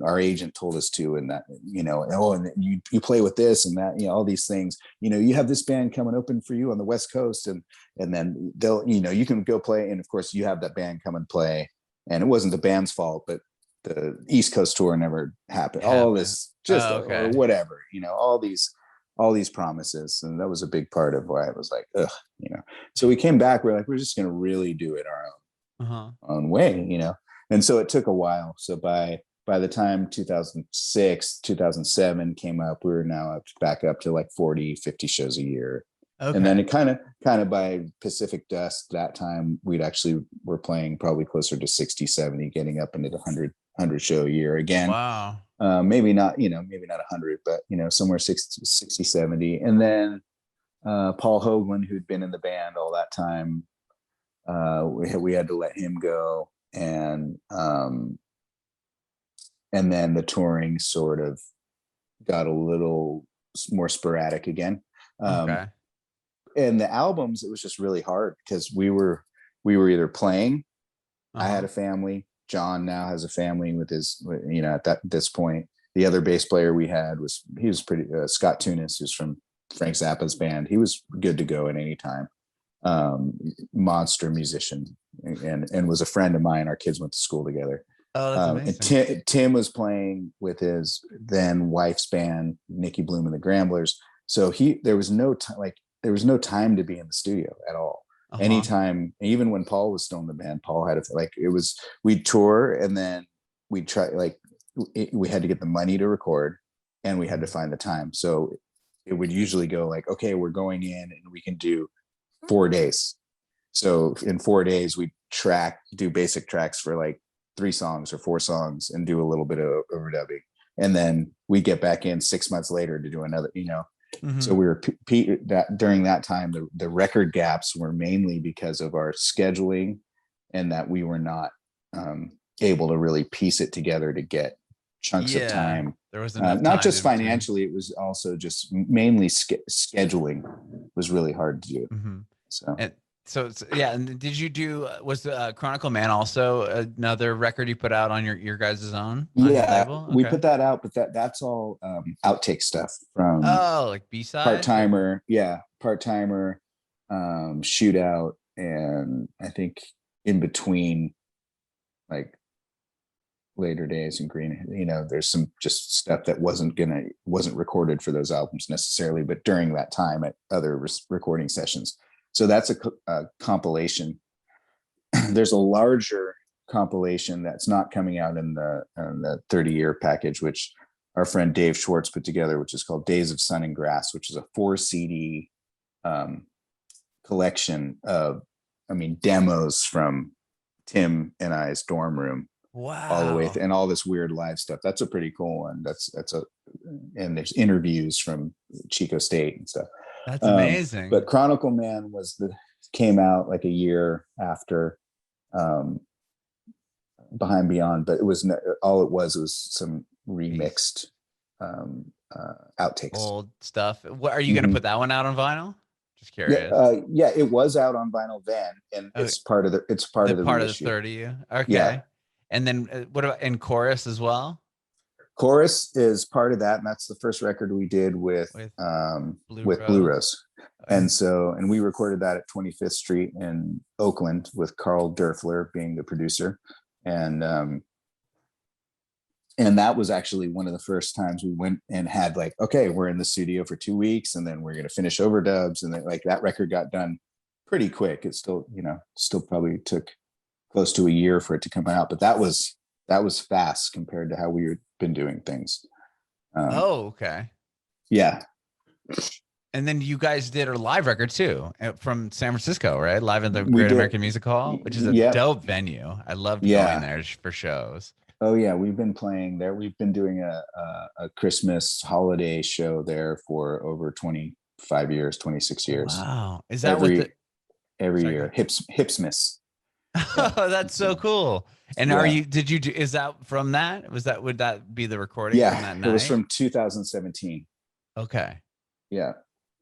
our agent told us to, and that, and you play with this and that, all these things, you have this band coming open for you on the West Coast, and then they'll, you can go play. And of course you have that band come and play, and it wasn't the band's fault, but the East Coast tour never happened. All this just, or whatever, all these promises. And that was a big part of why I was like, ugh, so we came back, we're like, we're just going to really do it our own way, And so it took a while. So by the time 2006, 2007 came up, we were now back up to like 40, 50 shows a year. Okay. And then it kind of by Pacific Dust, that time we're playing probably closer to 60, 70, getting up into the 100 show a year again. Wow. Maybe not 100, but somewhere 60, 70. And then Paul Hoagland, who'd been in the band all that time, we had to let him go, and then the touring sort of got a little more sporadic again. Okay. And the albums, it was just really hard because we were either playing. I had a family. John now has a family with his, at this point. The other bass player we had was pretty, Scott Tunis, who's from Frank Zappa's band. He was good to go at any time. Monster musician, and was a friend of mine. Our kids went to school together. Oh, that's amazing. And Tim was playing with his then wife's band, Nicky Bloom and the Gramblers. So there was no time to be in the studio at all. Anytime, even when Paul was still in the band, Paul had we'd tour, and then we'd try, we had to get the money to record, and we had to find the time. So it would usually go like, okay, we're going in and we can do 4 days. So in 4 days, we do basic tracks for like 3 songs or 4 songs and do a little bit of overdubbing. And then we get back in 6 months later to do another, So we were during that time, the record gaps were mainly because of our scheduling, and that we were not able to really piece it together to get chunks of time. There was not just financially, it was also just mainly scheduling was really hard to do.
And did you was the Chronicle Man also another record you put out on your guys' own?
We put that out, but that's all outtake stuff from
like B-side
Part-Timer, Shootout, and I think in between, like Later Days and Green, there's some just stuff that wasn't recorded for those albums necessarily, but during that time at other recording sessions. So that's a compilation. There's a larger compilation that's not coming out in the 30-year package, which our friend Dave Schwartz put together, which is called Days of Sun and Grass, which is a 4 CD collection of, demos from Tim and I's dorm room.
Wow.
All the way and all this weird live stuff. That's a pretty cool one. And there's interviews from Chico State and stuff.
That's amazing.
But Chronicle Man came out like a year after Behind Beyond, but it was some remixed outtakes,
old stuff. What are you going to put that one out on vinyl? Just curious.
It was out on vinyl then, and it's part of the
part of the 30. Okay. Yeah. And then what about in Chorus as well?
Chorus is part of that, and that's the first record we did with Blue Rose. And we recorded that at 25th Street in Oakland with Carl Derfler being the producer. And that was actually one of the first times we went and had like, okay, we're in the studio for 2 weeks, and then we're going to finish overdubs. And then like that record got done pretty quick. It still probably took close to a year for it to come out, but that was fast compared to how we had been doing things.
Okay.
Yeah.
And then you guys did a live record too from San Francisco, right? Live at the
We
Great
did.
American Music Hall, which is a
Yep.
dope venue. I loved going
Yeah.
there for shows.
Oh yeah, we've been playing there. We've been doing a Christmas holiday show there for over 25 years, 26 years.
Wow. Is that what the
Every
sorry, go
year.
ahead.
Hipsmas. Yeah.
Oh, that's so cool. And
Yeah.
is that from that? Would that be the recording from
Yeah.
that
It was
night?
from 2017.
Okay.
Yeah.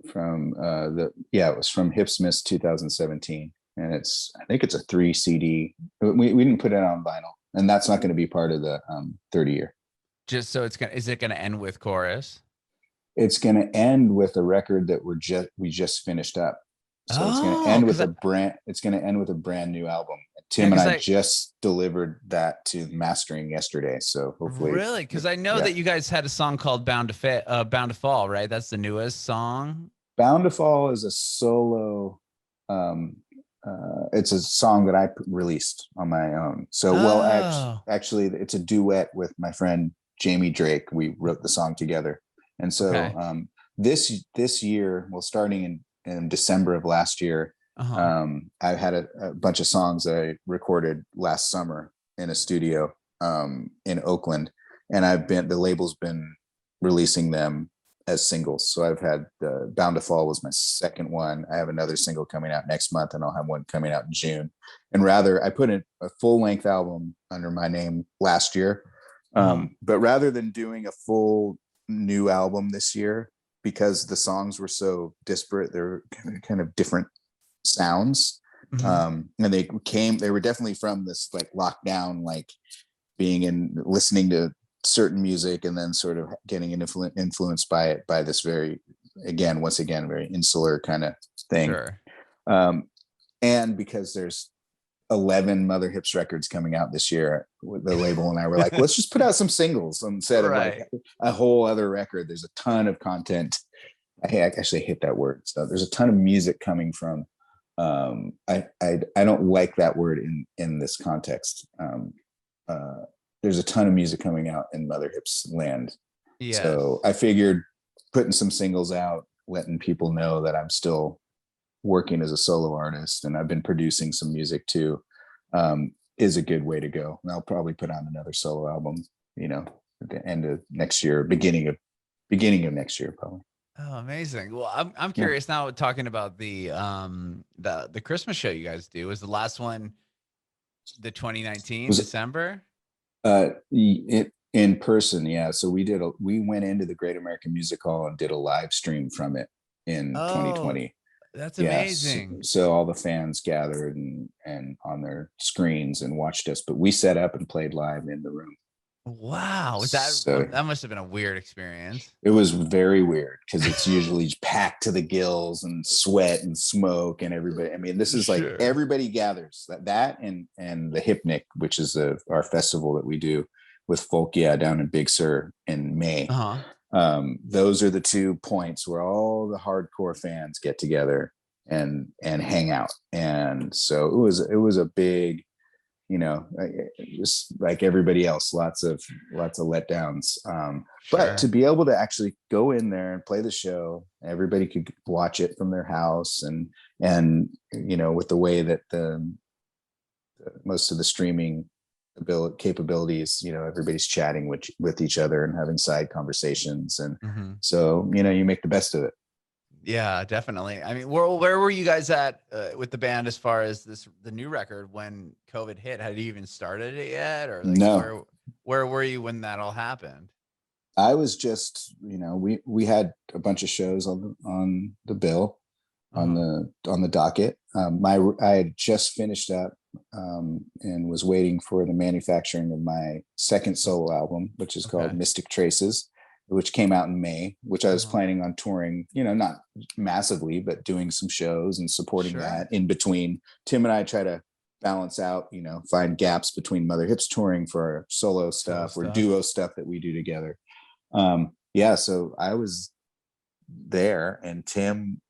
It was from Hipsmas 2017. And I think it's a 3 CD. We didn't put it on vinyl. And that's not going to be part of the 30 year.
Is it gonna end with chorus?
It's going to end with a record that we just finished up. So it's going to end with a brand new album. Tim and I just delivered that to mastering yesterday. So hopefully,
really, because I know that you guys had a song called Bound to Fall, right? That's the newest song.
Bound to Fall is a solo. It's a song that I released on my own. So, actually, it's a duet with my friend Jamie Drake. We wrote the song together, and so this year, well, starting in December of last year, I had a bunch of songs that I recorded last summer in a studio in Oakland, and the label's been releasing them as singles. So I've had Bound to Fall was my second one. I have another single coming out next month, and I'll have one coming out in June. And I put in a full length album under my name last year. But rather than doing a full new album this year, because the songs were so disparate, they're kind of different sounds. And they were definitely from this like lockdown, like listening to certain music and then sort of getting influenced by this very insular kind of thing.
Sure.
And because there's 11 Mother Hips records coming out this year, the label and I were like, let's just put out some singles instead of like a whole other record. There's a ton of content. I actually hate that word. So there's a ton of music coming from I don't like that word in this context. There's a ton of music coming out in Mother Hips land. Yes. So I figured putting some singles out, letting people know that I'm still working as a solo artist and I've been producing some music too, is a good way to go. And I'll probably put on another solo album, at the end of next year, beginning of next year, probably.
Oh, amazing. Well, I'm curious now, talking about the Christmas show you guys do. Was the last one the 2019 December? In person, yeah. So we went into the Great American Music Hall and did a live stream from it in 2020. That's amazing.
So all the fans gathered and on their screens and watched us, but we set up and played live in the room.
Wow. That must have been a weird experience. It
was very weird because it's usually packed to the gills and sweat and smoke and everybody. I mean, this is like everybody gathers that and the Hypnic, which is our festival that we do with Folkia down in Big Sur in May. Those are the 2 points where all the hardcore fans get together and hang out. And so it was a big, just like everybody else, lots of letdowns. But to be able to actually go in there and play the show, everybody could watch it from their house and with the way that most of the streaming capabilities, everybody's chatting with each other and having side conversations. And so, you make the best of it.
Yeah, definitely. I mean, where were you guys at with the band as far as the new record when COVID hit? Had you even started it yet, or
no?
Where were you when that all happened?
I was just, we had a bunch of shows on the bill, on the docket. I had just finished up and was waiting for the manufacturing of my second solo album, which is called Mystic Traces, which came out in May, which I was planning on touring, not massively, but doing some shows and supporting that in between. Tim and I try to balance out, find gaps between Mother Hips touring for our solo stuff or duo stuff that we do together. So I was there, and Tim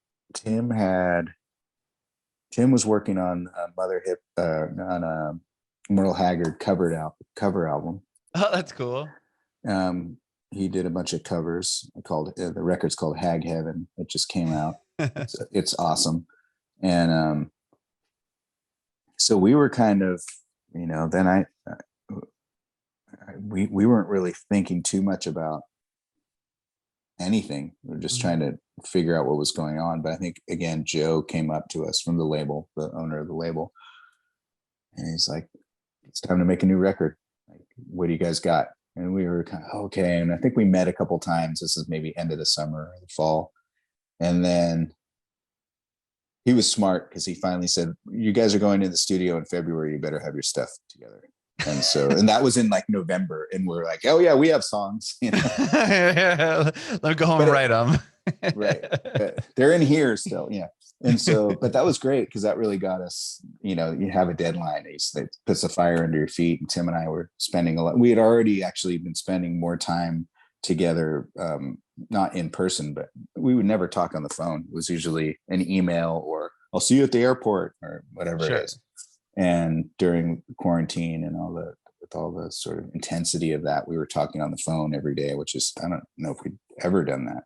was working on Mother Hip on a Merle Haggard cover album.
Oh, that's cool.
he did a bunch of covers called the record's called Hag Heaven. It just came out. It's awesome. And so we were kind of, then we weren't really thinking too much about anything. We were just trying to figure out what was going on. But I think, again, Joe came up to us from the label, the owner of the label, and he's like, it's time to make a new record. Like, what do you guys got? And we were kind of, okay. And I think we met a couple times. This is maybe end of the summer or the fall. And then he was smart because he finally said, you guys are going to the studio in February. You better have your stuff together. And so, and that was in like November. And we're like, oh yeah, we have songs.
Let me go home and write them.
Right. They're in here still. Yeah. And so, but that was great because that really got us, you have a deadline. It puts a fire under your feet. And Tim and I were spending a lot. We had already actually been spending more time together, not in person, but we would never talk on the phone. It was usually an email or I'll see you at the airport or whatever it is. And during quarantine and with all the sort of intensity of that, we were talking on the phone every day, which is, I don't know if we'd ever done that.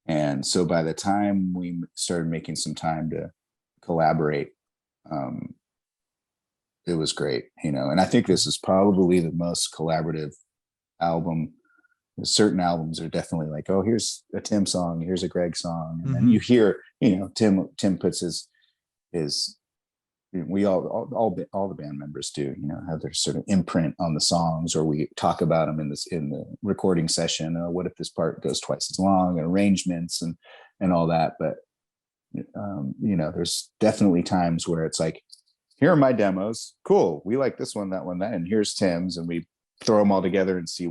And so by the time we started making some time to collaborate, it was great, and I think this is probably the most collaborative album. Certain albums are definitely like, oh, here's a Tim song, here's a Greg song. And then you hear, Tim puts his, we all the band members do, have their sort of imprint on the songs, or we talk about them in the recording session. What if this part goes twice as long, and arrangements and all that. But there's definitely times where it's like, here are my demos. Cool. We like this one, that one, that, and here's Tim's, and we throw them all together and see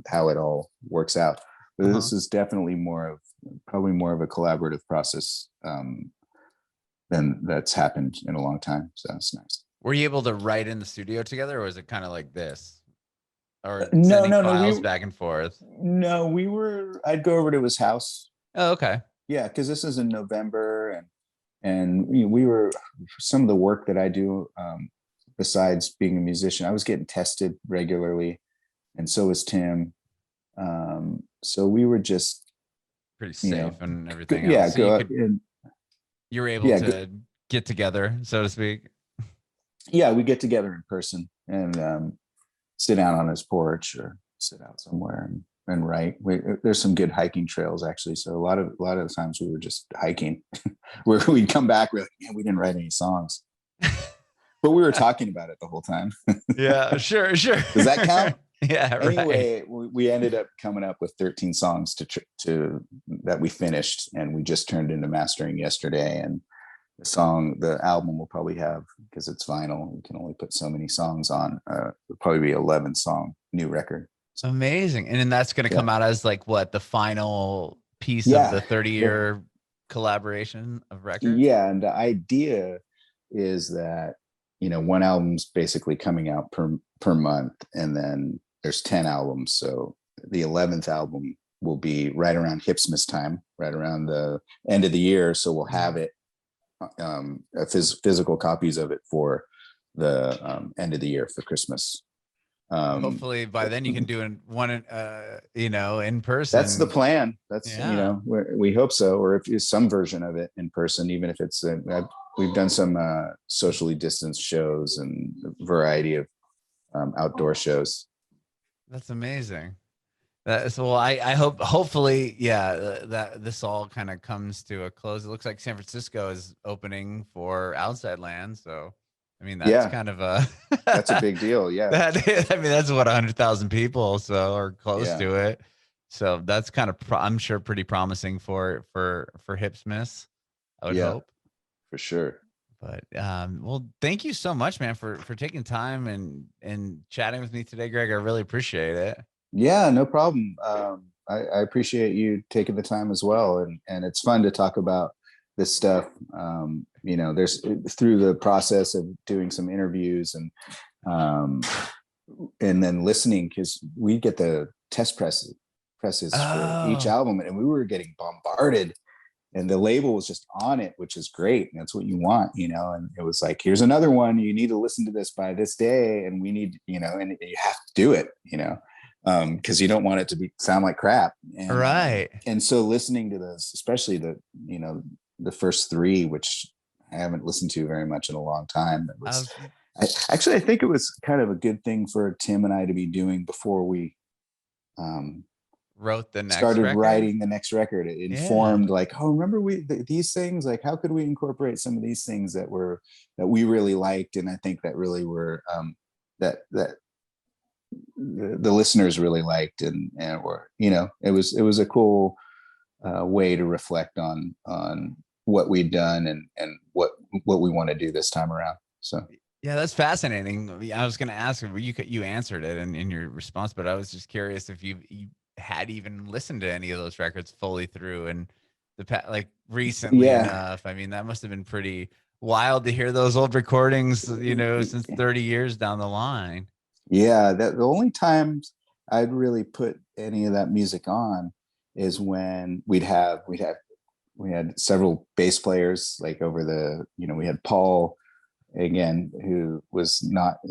how it all works out. But this is definitely probably more of a collaborative process than that's happened in a long time. So it's nice.
Were you able to write in the studio together, or was it kind of like this? Or
no,
files back and forth?
No, I'd go over to his house.
Oh, okay.
Yeah, because this is in November, and we were, some of the work that I do, besides being a musician, I was getting tested regularly, and so was Tim. So we were just
pretty safe and everything.
Yeah,
so you were able to get together, so to speak.
Yeah, we get together in person and sit out on his porch or sit out somewhere and write. There's some good hiking trails actually. So a lot of the times we were just hiking, where we'd come back, we're like, man, we didn't write any songs, but we were talking about it the whole time.
Yeah, sure.
Does that count?
Yeah. Right.
Anyway, we ended up coming up with 13 songs to that we finished, and we just turned into mastering yesterday. And the album will probably have, because it's vinyl, we can only put so many songs on. It'll probably be 11 song new record.
So amazing. And then that's going to come out as like what, the final piece of the 30-year collaboration of records?
Yeah, and the idea is that one album's basically coming out per month, and then there's 10 albums. So the 11th album will be right around Hipsmas time, right around the end of the year. So we'll have it, physical copies of it for the end of the year for Christmas.
Hopefully by then you can do one, in person.
That's the plan. That's, we hope so. Or if it's some version of it in person, even if it's, we've done some socially distanced shows and a variety of outdoor shows.
That's amazing. I hope, hopefully, that this all kind of comes to a close. It looks like San Francisco is opening for Outside Land. So, I mean, that's kind of
that's a big deal. Yeah.
That's what 100,000 people, or close to it. So that's kind of, I'm sure, pretty promising for Hipsmas, I would hope.
For sure.
But well, thank you so much, man, for taking time and chatting with me today, Greg. I really appreciate it.
Yeah, no problem. I appreciate you taking the time as well, and it's fun to talk about this stuff. There's through the process of doing some interviews and then listening, because we get the test presses for each album, and we were getting bombarded. And the label was just on it, which is great. And that's what you want, and it was like, here's another one. You need to listen to this by this day. And we need, and you have to do it, because you don't want it to sound like crap.
Right.
And so listening to those, especially the first three, which I haven't listened to very much in a long time. I think it was kind of a good thing for Tim and I to be doing before we
wrote the next
started
record?
writing the next record. It informed like, oh, remember these things, like how could we incorporate some of these things that we really liked, and I think that really were that the listeners really liked, and were, it was a cool way to reflect on what we'd done and what we want to do this time around. So
yeah, that's fascinating. I was going to ask you answered it in your response, but I was just curious if you had even listened to any of those records fully through, and like recently enough. I mean, that must have been pretty wild to hear those old recordings, since 30 years down the line.
Yeah, that the only times I'd really put any of that music on is when we had several bass players, like over we had Paul again, who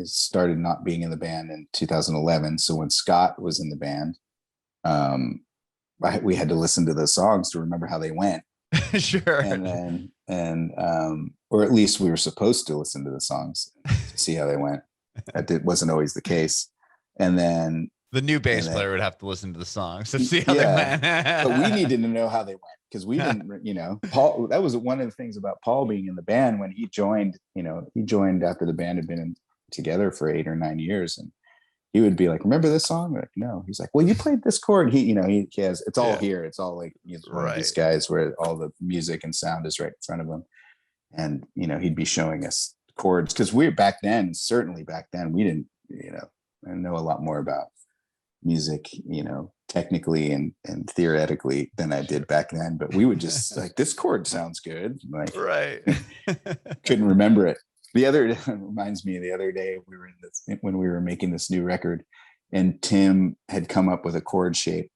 started not being in the band in 2011. So when Scott was in the band, we had to listen to the songs to remember how they went.
Sure.
And then or at least we were supposed to listen to the songs to see how they went. That wasn't always the case. And then
the new bass player would have to listen to the songs to see how they went.
But we needed to know how they went, because we didn't, Paul, that was one of the things about Paul being in the band when he joined. He joined after the band had been together for 8 or 9 years, and he would be like, remember this song? We're like, no. He's like, well, you played this chord. He has, it's all here. It's all like, one of these guys where all the music and sound is right in front of him. And, he'd be showing us chords, because certainly back then, we didn't, know a lot more about music, technically and theoretically than I did back then. But we would just like, this chord sounds good. Like,
right.
Couldn't remember it. Reminds me, the other day when we were making this new record, and Tim had come up with a chord shape,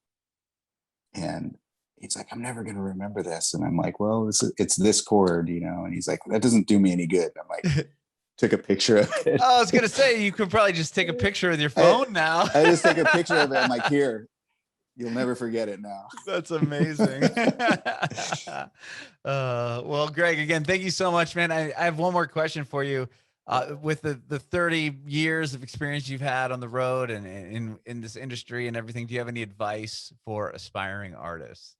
and he's like, I'm never going to remember this. And I'm like, well, it's this chord, and he's like, that doesn't do me any good. I'm like, took a picture of it.
I was going to say, you could probably just take a picture with your phone now.
I just take a picture of it. I'm like, here, you'll never forget it now.
That's amazing. Well, Greg, again, thank you so much, man. I have one more question for you. With the 30 years of experience you've had on the road and in this industry and everything, do you have any advice for aspiring artists?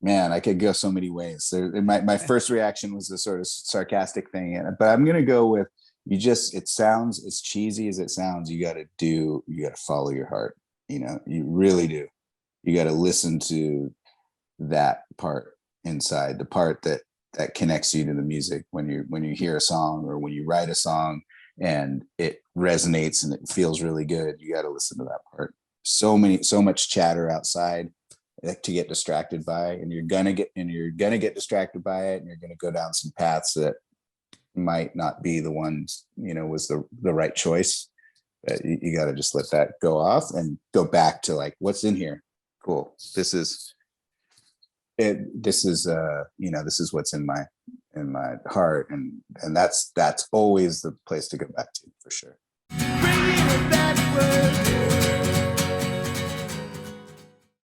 Man, I could go so many ways. My first reaction was a sort of sarcastic thing, but I'm going to go with, it sounds as cheesy as it sounds. You got to follow your heart. You really do. You got to listen to that part inside, the part that connects you to the music. When you hear a song, or when you write a song and it resonates and it feels really good, you got to listen to that part. So much chatter outside to get distracted by, and you're gonna get distracted by it, and you're gonna go down some paths that might not be the ones was the right choice. But you got to just let that go off and go back to like, what's in here. Cool, this is it. This is what's in my heart, and that's always the place to go back to, for sure.